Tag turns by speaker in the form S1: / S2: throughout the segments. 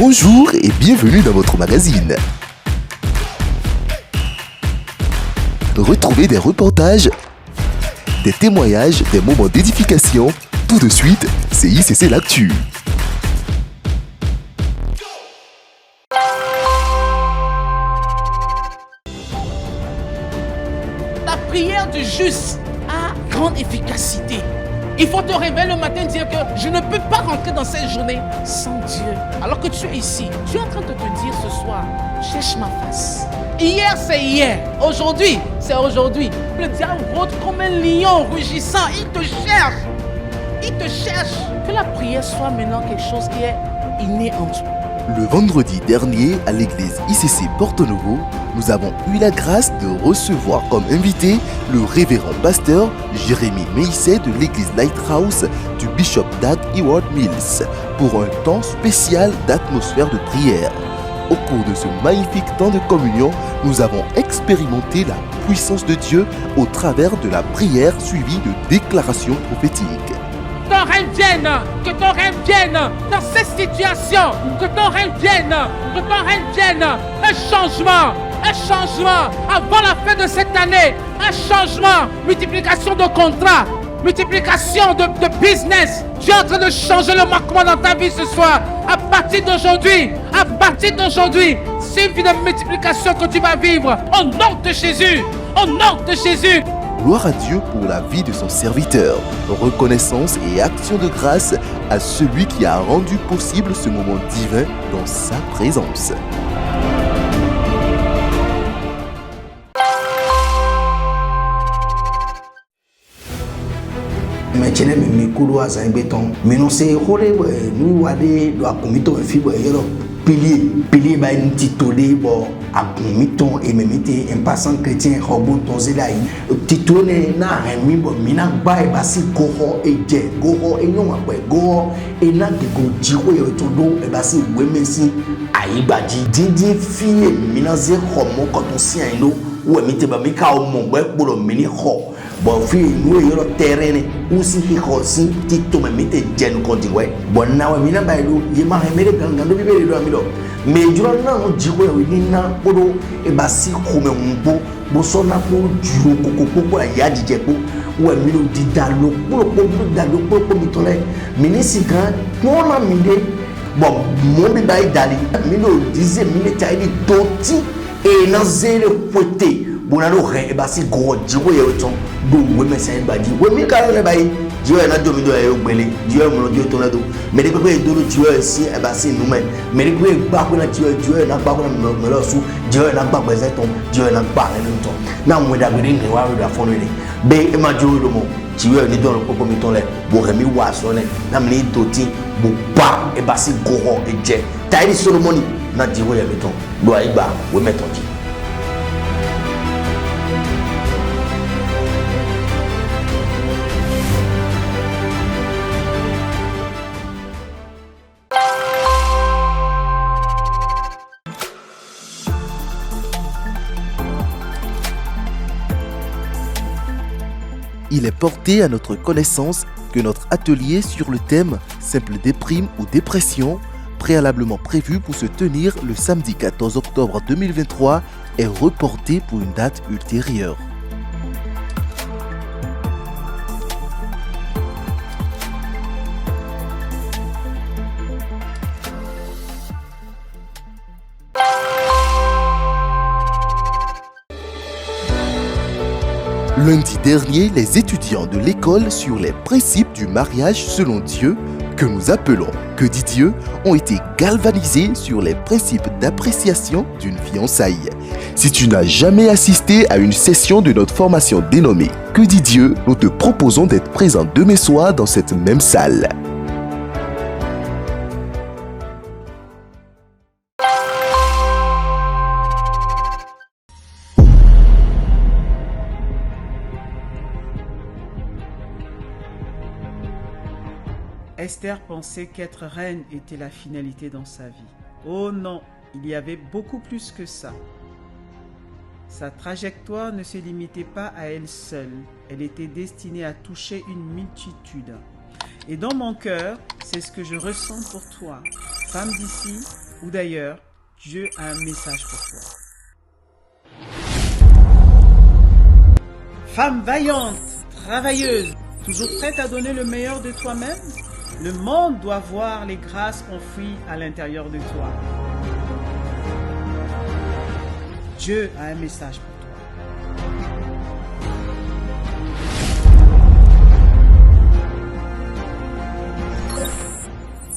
S1: Bonjour et bienvenue dans votre magazine. Retrouvez des reportages, des témoignages, des moments d'édification. Tout de suite, c'est ICC L'Actu.
S2: La prière du juste a grande efficacité. Il faut te réveiller le matin et dire que je ne peux pas rentrer dans cette journée sans Dieu. Alors que tu es ici, tu es en train de te dire ce soir, cherche ma face. Hier c'est hier, aujourd'hui c'est aujourd'hui. Le diable rôde comme un lion rugissant, il te cherche. Il te cherche. Que la prière soit maintenant quelque chose qui est inné en toi.
S1: Le vendredi dernier, à l'église ICC Porto Novo, nous avons eu la grâce de recevoir comme invité le révérend pasteur Jérémy Meisset de l'église Lighthouse du Bishop Dag Heward Mills pour un temps spécial d'atmosphère de prière. Au cours de ce magnifique temps de communion, nous avons expérimenté la puissance de Dieu au travers de la prière suivie de déclarations prophétiques.
S2: Ton règne vienne, que ton règne vienne dans cette situation, que ton règne vienne, un changement avant la fin de cette année, un changement, multiplication de contrats, multiplication de business. Tu es en train de changer le marquement dans ta vie ce soir. À partir d'aujourd'hui, c'est une vie de multiplication que tu vas vivre au nom de Jésus, au nom de Jésus.
S1: Gloire à Dieu pour la vie de son serviteur. Reconnaissance et action de grâce à celui qui a rendu possible ce moment divin dans sa présence.
S3: Mechene me mikulu azan beton menonse hore nu wade do akomito fibo yero pilier ba intitulé bo akomito et memite un passant chrétien robon tonzela titone na remi bo mina ba e basi goho e je goho e nyon apo goho e na de go jiko yo todo e basi wemesi ayibaji didi fie mina ze homo kotonsi ino wo emite ba mika o mo gbe polo mini ho bon fi nous yoro terrain aussi qui xosi ti to me mete jen konti we bon na we mina baydo yema hemere gangando bibele do amilo mais juro na mo jiko we ni na podo e basi khome mbo bo so na ko juro kokoko ya jije ko we milo di dalo ko mitole minisi grand non na minde bon mo bi bay dali milo dize minute idi toti e na zero pote bonalo re e basi go jiko ye oton do we mesen baji we mi ka le bayi jiwe na do mi do e ogbele jiwe mo do to na do me de pe do lo jiwe si e basi nu me de pe gba ko na jiwe na gba ko na me lo su jiwe na gba gbese ton jiwe na gba le ton na mo da gbe ni wa ro da fon ni be e ma jiwe do mo jiwe ni do lo popo mi ton le bo re mi wa so le na mi ni to ti bo pa e basi go ho e je tayi solomoni na jiwe ye mi ton do ai gba we meton ji.
S1: Il est porté à notre connaissance que notre atelier sur le thème simple déprime ou dépression, préalablement prévu pour se tenir le samedi 14 octobre 2023, est reporté pour une date ultérieure. Lundi dernier, les étudiants de l'école sur les principes du mariage selon Dieu, que nous appelons Que dit Dieu, ont été galvanisés sur les principes d'appréciation d'une fiançaille. Si tu n'as jamais assisté à une session de notre formation dénommée Que dit Dieu, nous te proposons d'être présent demain soir dans cette même salle.
S4: Esther pensait qu'être reine était la finalité dans sa vie. Oh non, il y avait beaucoup plus que ça. Sa trajectoire ne se limitait pas à elle seule. Elle était destinée à toucher une multitude. Et dans mon cœur, c'est ce que je ressens pour toi. Femme d'ici, ou d'ailleurs, Dieu a un message pour toi. Femme vaillante, travailleuse, toujours prête à donner le meilleur de toi-même, le monde doit voir les grâces enfouies à l'intérieur de toi. Dieu a un message pour toi.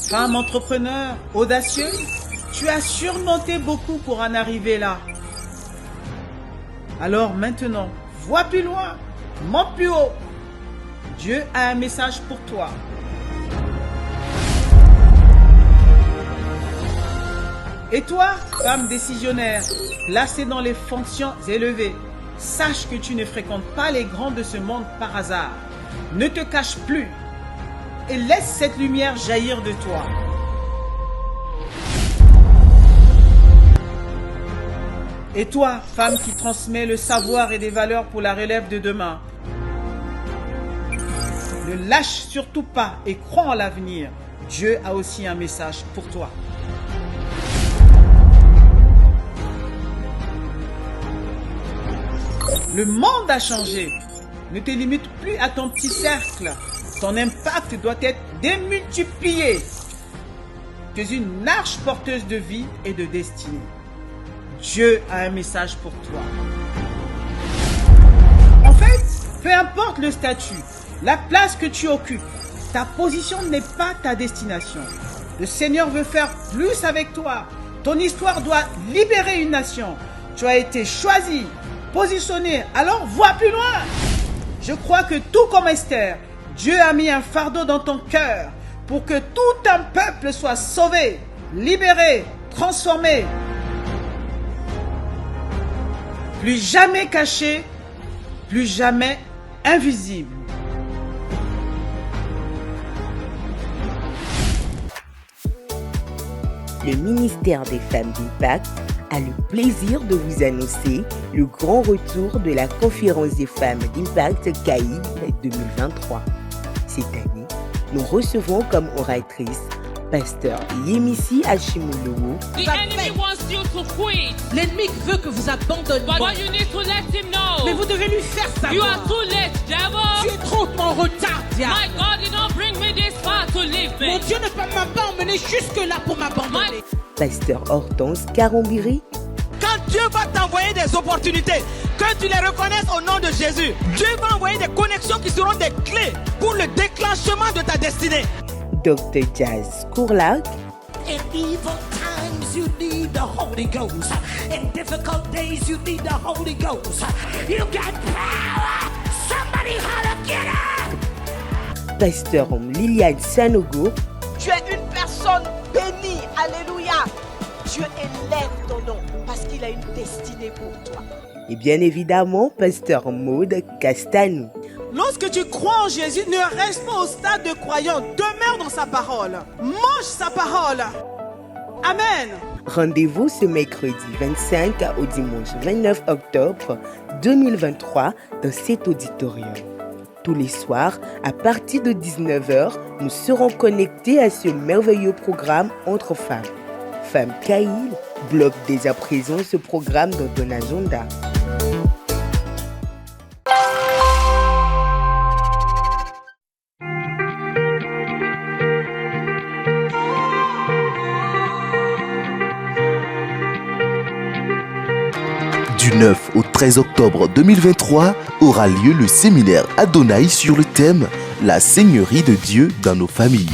S4: Femme entrepreneur, audacieuse, tu as surmonté beaucoup pour en arriver là. Alors maintenant, vois plus loin, monte plus haut. Dieu a un message pour toi. Et toi, femme décisionnaire, placée dans les fonctions élevées, sache que tu ne fréquentes pas les grands de ce monde par hasard. Ne te cache plus et laisse cette lumière jaillir de toi. Et toi, femme qui transmet le savoir et des valeurs pour la relève de demain, ne lâche surtout pas et crois en l'avenir. Dieu a aussi un message pour toi. Le monde a changé. Ne te limite plus à ton petit cercle. Ton impact doit être démultiplié. Tu es une arche porteuse de vie et de destinée. Dieu a un message pour toi. En fait, peu importe le statut, la place que tu occupes, ta position n'est pas ta destination. Le Seigneur veut faire plus avec toi. Ton histoire doit libérer une nation. Tu as été choisi, positionné, alors vois plus loin. Je crois que tout comme Esther, Dieu a mis un fardeau dans ton cœur pour que tout un peuple soit sauvé, libéré, transformé. Plus jamais caché, plus jamais invisible.
S5: Le ministère des Femmes d'Impact a le plaisir de vous annoncer le grand retour de la conférence des femmes d'Impact CAID 2023. Cette année, nous recevons comme oratrice Pasteur Yemisi Achimolowo.
S2: The enemy wants you to quit.
S6: L'ennemi veut que vous abandonniez.
S2: But you need to let him know.
S6: Mais vous devez lui faire
S2: You
S6: savoir.
S2: are too late,
S6: Tu
S2: devil.
S6: es trop en retard, diable.
S2: My God did not bring me this far to leave
S6: Mon
S2: me.
S6: Dieu ne m'a pas emmené jusque-là pour m'abandonner.
S5: Pasteur Hortense Karambiri.
S7: Quand Dieu va t'envoyer des opportunités, que tu les reconnaisses au nom de Jésus, Dieu va envoyer des connexions qui seront des clés pour le déclenchement de ta destinée.
S5: Dr. Jazz Kourlak.
S8: In evil times, you need the Holy Ghost. In difficult days, you need the Holy Ghost. You got power. Somebody holler, get up.
S5: Pasteur Liliane Sanogo.
S9: Tu es une personne bénie. Alléluia. Dieu élève ton nom parce qu'il a une destinée pour toi.
S5: Et bien évidemment, Pasteur Maud Castanou.
S7: Lorsque tu crois en Jésus, ne reste pas au stade de croyant. Demeure dans sa parole. Mange sa parole. Amen.
S5: Rendez-vous ce mercredi 25 au dimanche 29 octobre 2023 dans cet auditorium. Tous les soirs, à partir de 19h, nous serons connectés à ce merveilleux programme entre femmes. Femmes Caïd, bloque dès à présent ce programme dans ton agenda.
S1: Du 9 au 13 octobre 2023 aura lieu le séminaire Adonai sur le thème « La Seigneurie de Dieu dans nos familles ».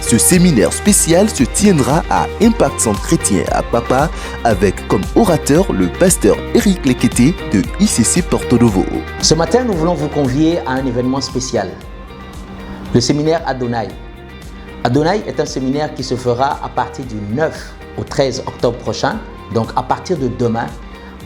S1: Ce séminaire spécial se tiendra à Impact Centre Chrétien à Papa avec comme orateur le pasteur Eric Lekete de ICC Porto Novo.
S10: Ce matin, nous voulons vous convier à un événement spécial, le séminaire Adonai. Adonai est un séminaire qui se fera à partir du 9 au 13 octobre prochain, donc à partir de demain,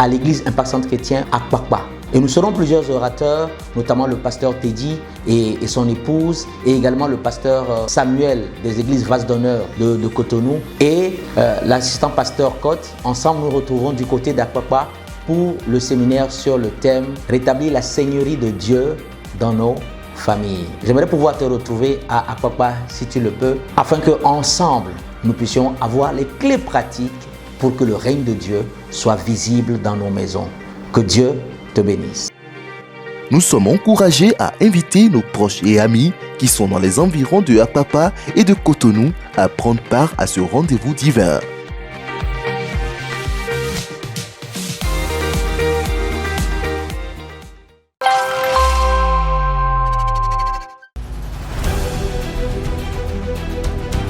S10: à l'église Impact Centre Chrétien à Papa. Et nous serons plusieurs orateurs, notamment le pasteur Teddy et son épouse, et également le pasteur Samuel des églises Vase d'Honneur de Cotonou, et l'assistant pasteur Cotte. Ensemble, nous retrouvons du côté d'Apapa pour le séminaire sur le thème « Rétablir la Seigneurie de Dieu dans nos familles ». J'aimerais pouvoir te retrouver à Apapa si tu le peux, afin qu'ensemble, nous puissions avoir les clés pratiques pour que le règne de Dieu soit visible dans nos maisons. Que Dieu te bénisse.
S1: Nous sommes encouragés à inviter nos proches et amis qui sont dans les environs de Apapa et de Cotonou à prendre part à ce rendez-vous divin.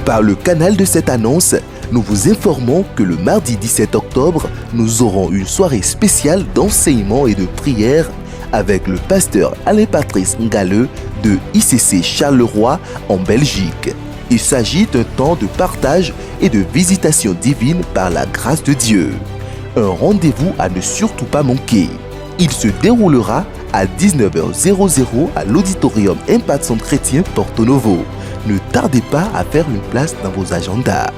S1: Par le canal de cette annonce, nous vous informons que le mardi 17 octobre, nous aurons une soirée spéciale d'enseignement et de prière avec le pasteur Alain-Patrice Ngale de ICC Charleroi en Belgique. Il s'agit d'un temps de partage et de visitation divine par la grâce de Dieu. Un rendez-vous à ne surtout pas manquer. Il se déroulera à 19h00 à l'auditorium Impact Centre Chrétien Porto Novo. Ne tardez pas à faire une place dans vos agendas.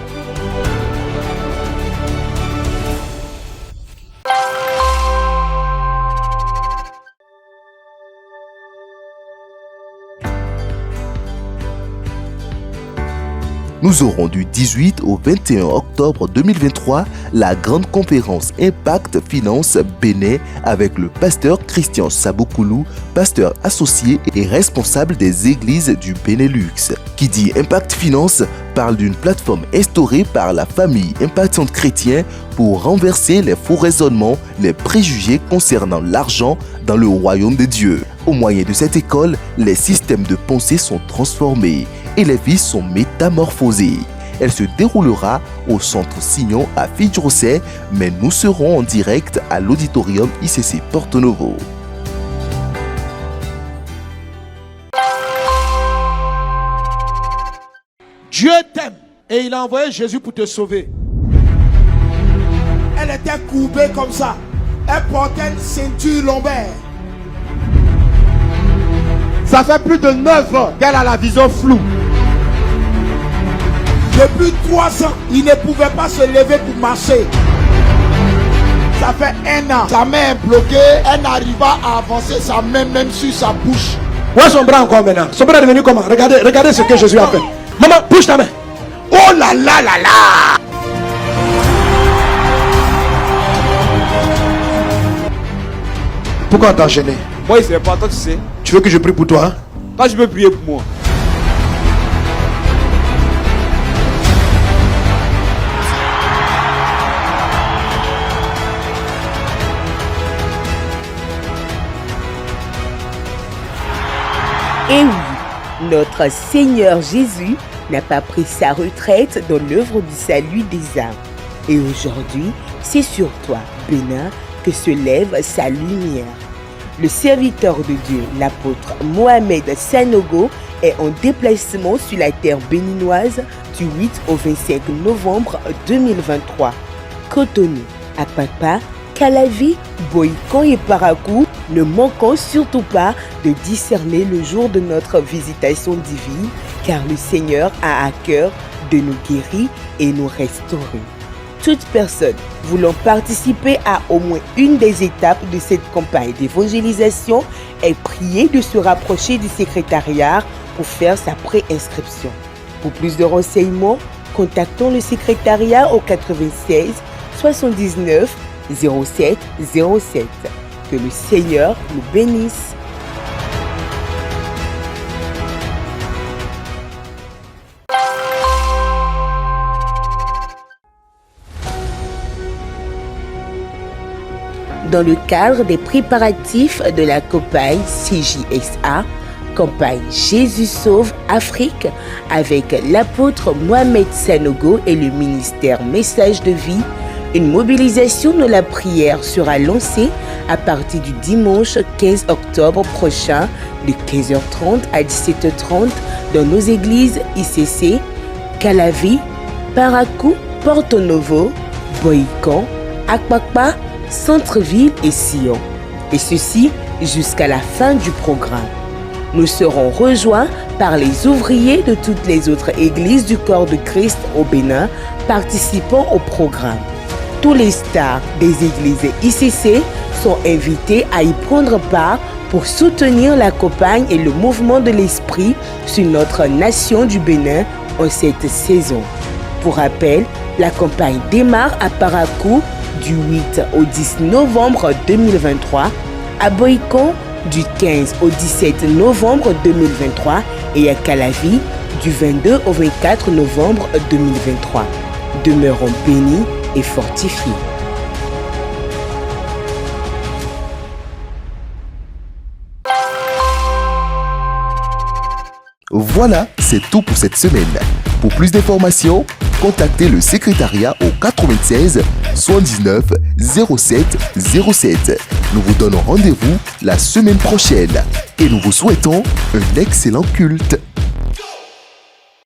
S1: Nous aurons du 18 au 21 octobre 2023 la grande conférence Impact Finance Bénin avec le pasteur Christian Saboukoulou, pasteur associé et responsable des églises du Benelux. Qui dit Impact Finance parle d'une plateforme instaurée par la famille Impact Centre Chrétien pour renverser les faux raisonnements, les préjugés concernant l'argent dans le royaume de Dieu. Au moyen de cette école, les systèmes de pensée sont transformés et les vies sont métamorphosées. Elle se déroulera au centre Signon à Fidjrosset, mais nous serons en direct à l'auditorium ICC Porto Novo.
S11: Dieu t'aime et il a envoyé Jésus pour te sauver. Elle était courbée comme ça. Elle portait une ceinture lombaire. Ça fait plus de 9 ans qu'elle a la vision floue. Depuis 3 ans, il ne pouvait pas se lever pour marcher. Ça fait 1 an. Sa main est bloquée. Elle n'arrive pas à avancer sa main même sur sa bouche. Où est son bras encore maintenant? Son bras est devenu comment? Regardez ce que Jésus a fait. Maman, bouge ta main. Oh là là là là! Pourquoi t'as gêné?
S12: Moi, il ne sait pas, toi tu sais.
S11: Tu veux que je prie pour toi?
S12: Toi, je peux prier pour moi.
S5: Et oui, notre Seigneur Jésus n'a pas pris sa retraite dans l'œuvre du salut des âmes. Et aujourd'hui, c'est sur toi, Bénin, que se lève sa lumière. Le serviteur de Dieu, l'apôtre Mohamed Sanogo, est en déplacement sur la terre béninoise du 8 au 25 novembre 2023. Cotonou, Apapa, Calavi, Boïkan et Parakou, ne manquons surtout pas de discerner le jour de notre visitation divine, car le Seigneur a à cœur de nous guérir et nous restaurer. Toute personne voulant participer à au moins une des étapes de cette campagne d'évangélisation est priée de se rapprocher du secrétariat pour faire sa préinscription. Pour plus de renseignements, contactons le secrétariat au 96 79 07 07. Que le Seigneur nous bénisse. Dans le cadre des préparatifs de la campagne CJSA, campagne Jésus sauve Afrique, avec l'apôtre Mohamed Sanogo et le ministère Message de vie, une mobilisation de la prière sera lancée à partir du dimanche 15 octobre prochain de 15h30 à 17h30 dans nos églises ICC, Calavi, Parakou, Porto Novo, Boïkan, Akpakpa, Centre-Ville et Sion. Et ceci jusqu'à la fin du programme. Nous serons rejoints par les ouvriers de toutes les autres églises du corps de Christ au Bénin participant au programme. Tous les stars des églises ICC sont invités à y prendre part pour soutenir la campagne et le mouvement de l'esprit sur notre nation du Bénin en cette saison. Pour rappel, la campagne démarre à Parakou du 8 au 10 novembre 2023, à Boïcon du 15 au 17 novembre 2023 et à Calavi du 22 au 24 novembre 2023. Demeurons bénis et fortifiés.
S1: Voilà, c'est tout pour cette semaine. Pour plus d'informations, contactez le secrétariat au 96 79 07 07. Nous vous donnons rendez-vous la semaine prochaine et nous vous souhaitons un excellent culte.